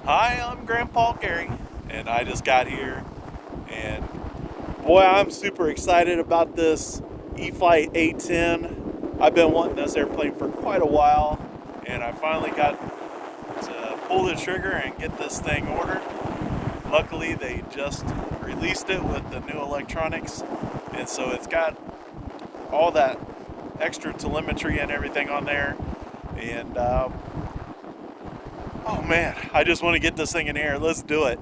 Hi, I'm Grandpa Gary, and I just got here, and boy, I'm super excited about this E-flite A-10. I've been wanting this airplane for quite a while, and I finally got to pull the trigger and get this thing ordered. Luckily, they just released it with the new electronics, and so it's got all that extra telemetry and everything on there, and oh man, I just want to get this thing in the air. Let's do it.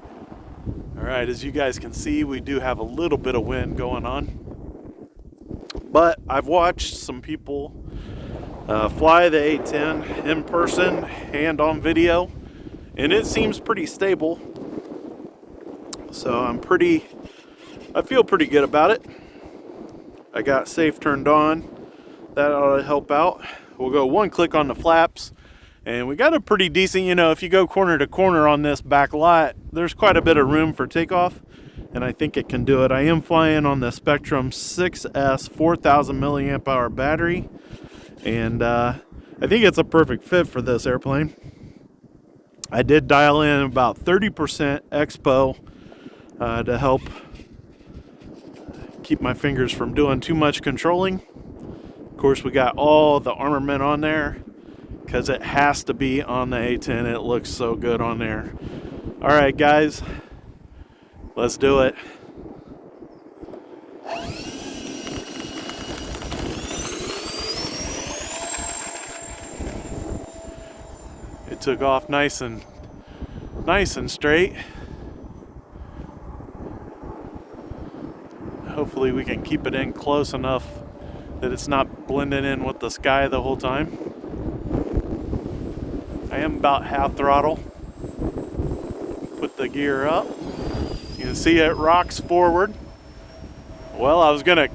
All right, as you guys can see, we do have a little bit of wind going on. But I've watched some people fly the A-10 in person and on video, and it seems pretty stable. So I feel pretty good about it. I got safe turned on. That ought to help out. We'll go one click on the flaps. And we got a pretty decent, if you go corner to corner on this back lot, there's quite a bit of room for takeoff, and I think it can do it. I am flying on the Spectrum 6S 4000 milliamp hour battery, and I think it's a perfect fit for this airplane. I did dial in about 30% expo to help keep my fingers from doing too much controlling. Of course, we got all the armament on there, because it has to be on the A-10. It looks so good on there. All right, guys, let's do it. It took off nice and straight. Hopefully we can keep it in close enough that it's not blending in with the sky the whole time. I am about half throttle. Put the gear up. You can see it rocks forward. Well, I was gonna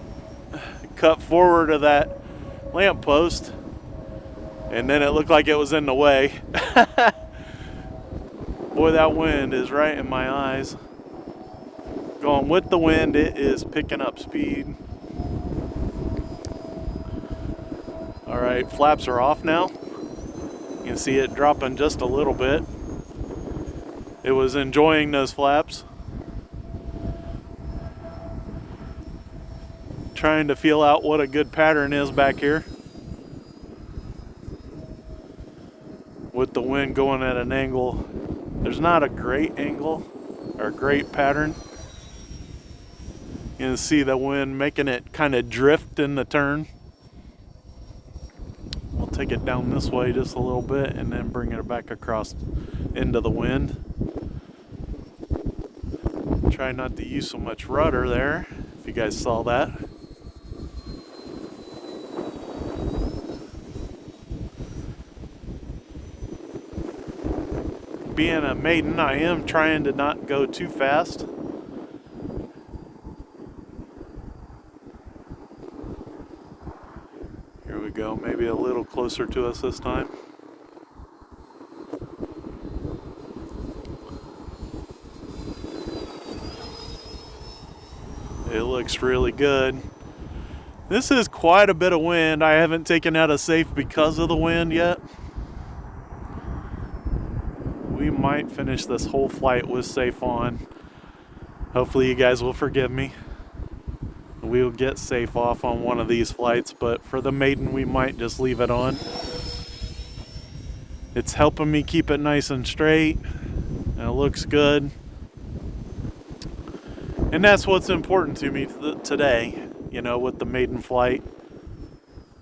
cut forward of that lamppost, and then it looked like it was in the way. Boy, that wind is right in my eyes. Going with the wind, it is picking up speed. All right, flaps are off now. You can see it dropping just a little bit. It was enjoying those flaps. Trying to feel out what a good pattern is back here. With the wind going at an angle, there's not a great angle or great pattern. You can see the wind making it kind of drift in the turn. We'll take it down this way just a little bit and then bring it back across into the wind. Try not to use so much rudder there, if you guys saw that. Being a Maiden, I am trying to not go too fast. Here we go, maybe a little closer to us this time. It looks really good. This is quite a bit of wind. I haven't taken out a safe because of the wind yet. We might finish this whole flight with safe on. Hopefully you guys will forgive me. We'll get safe off on one of these flights, but for the Maiden we might just leave it on. It's helping me keep it nice and straight, and it looks good. And that's what's important to me today, with the Maiden flight.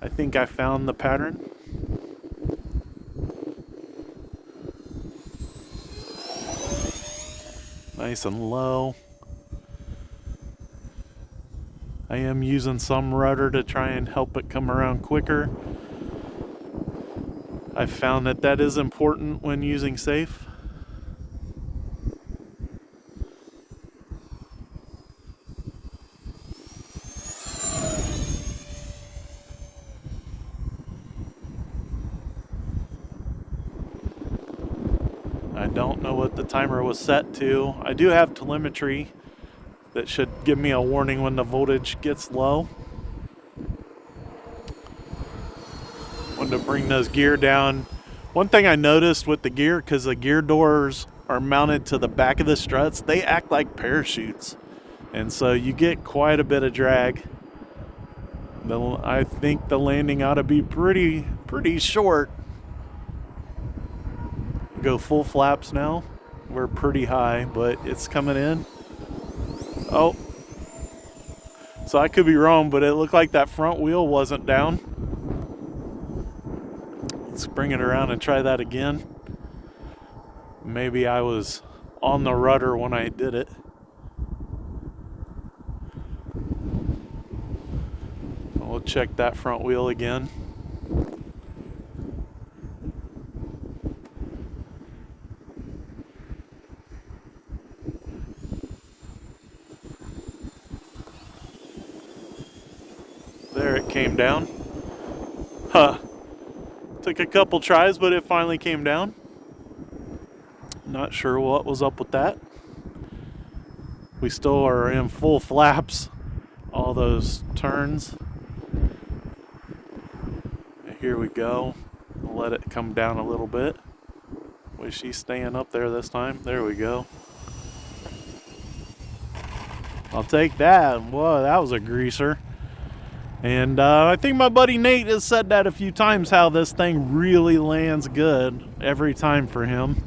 I think I found the pattern. Nice and low. I am using some rudder to try and help it come around quicker. I found that is important when using safe. I don't know what the timer was set to. I do have telemetry that should give me a warning when the voltage gets low. Wanted to bring those gear down. One thing I noticed with the gear, because the gear doors are mounted to the back of the struts, they act like parachutes. And so you get quite a bit of drag. I think the landing ought to be pretty short. Go full flaps now. We're pretty high, but it's coming in. Oh. So I could be wrong, but it looked like that front wheel wasn't down. Let's bring it around and try that again. Maybe I was on the rudder when I did it. We'll check that front wheel again. There it came down. Took a couple tries, but it finally came down. Not sure what was up with that. We still are in full flaps, all those turns. Here we go. I'll let it come down a little bit. Was she staying up there this time? There we go. I'll take that. Whoa, that was a greaser. And I think my buddy Nate has said that a few times, how this thing really lands good every time for him.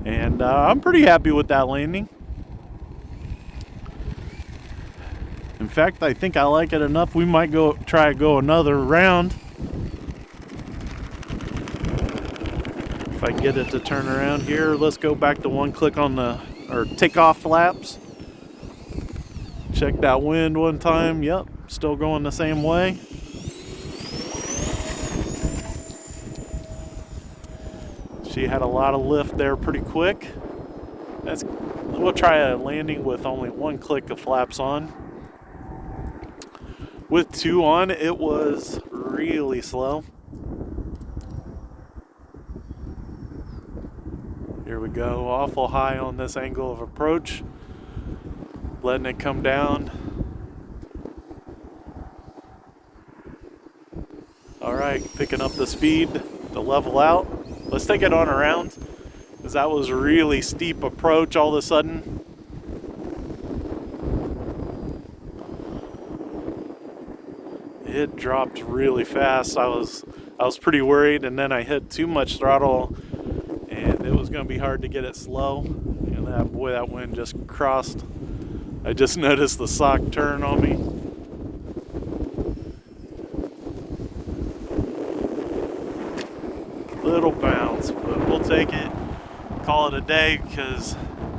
And I'm pretty happy with that landing. In fact, I think I like it enough. We might try to go another round. If I get it to turn around here, let's go back to one click on the, or takeoff flaps. Check that wind one time. Yep, still going the same way. She had a lot of lift there pretty quick. We'll try a landing with only one click of flaps on. With two on, it was really slow. Here we go, awful high on this angle of approach. Letting it come down. All right, picking up the speed to level out. Let's take it on around, because that was a really steep approach all of a sudden. It dropped really fast. I was pretty worried, and then I hit too much throttle, and it was going to be hard to get it slow. And boy, that wind just crossed. I just noticed the sock turn on me. Little bounce, but we'll take it. Call it a day, because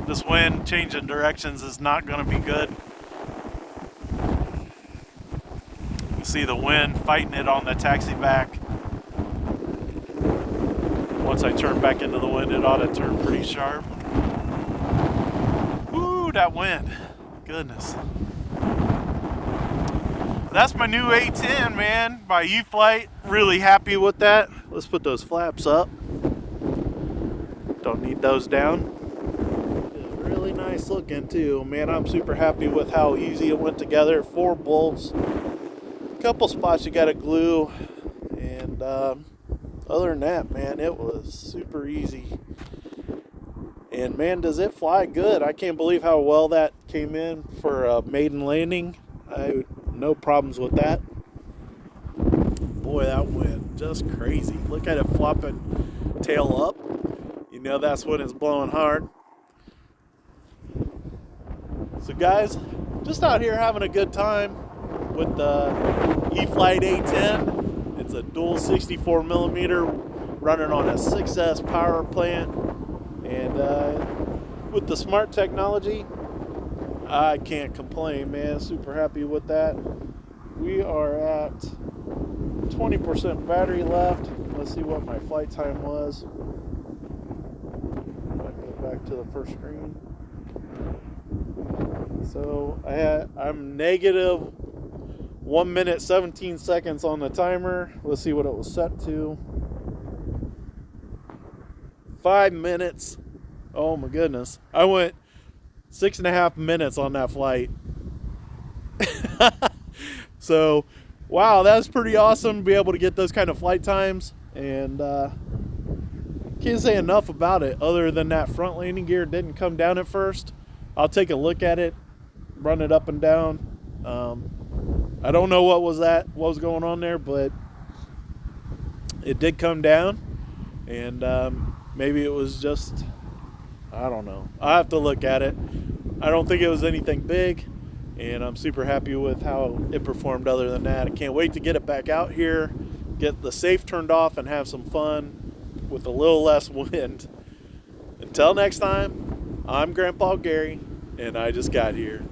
this wind changing directions is not going to be good. You see the wind fighting it on the taxi back. Once I turn back into the wind, it ought to turn pretty sharp. Ooh, that wind. Goodness. That's my new A-10, man, by E-flite. Really happy with that. Let's put those flaps up. Don't need those down. Really nice looking too. Man, I'm super happy with how easy it went together. 4 bolts. A couple spots you gotta glue. And other than that, man, it was super easy. And man, does it fly good. I can't believe how well that came in for a maiden landing. No problems with that. Boy, that went just crazy. Look at it flopping tail up. You know that's when it's blowing hard. So guys, just out here having a good time with the E-flite A-10. It's a dual 64mm running on a 6S power plant. And with the smart technology, I can't complain, man. Super happy with that. We are at 20% battery left. Let's see what my flight time was. Might go back to the first screen. So I'm negative 1 minute 17 seconds on the timer. Let's see what it was set to. 5 minutes. Oh my goodness. I went 6.5 minutes on that flight. So, wow, that's pretty awesome to be able to get those kind of flight times. And can't say enough about it other than that front landing gear didn't come down at first. I'll take a look at it, run it up and down. I don't know what was going on there, but it did come down, and maybe it was just, I don't know. I have to look at it. I don't think it was anything big, and I'm super happy with how it performed other than that. I can't wait to get it back out here, get the safe turned off, and have some fun with a little less wind. Until next time, I'm Grandpa Gary, and I just got here.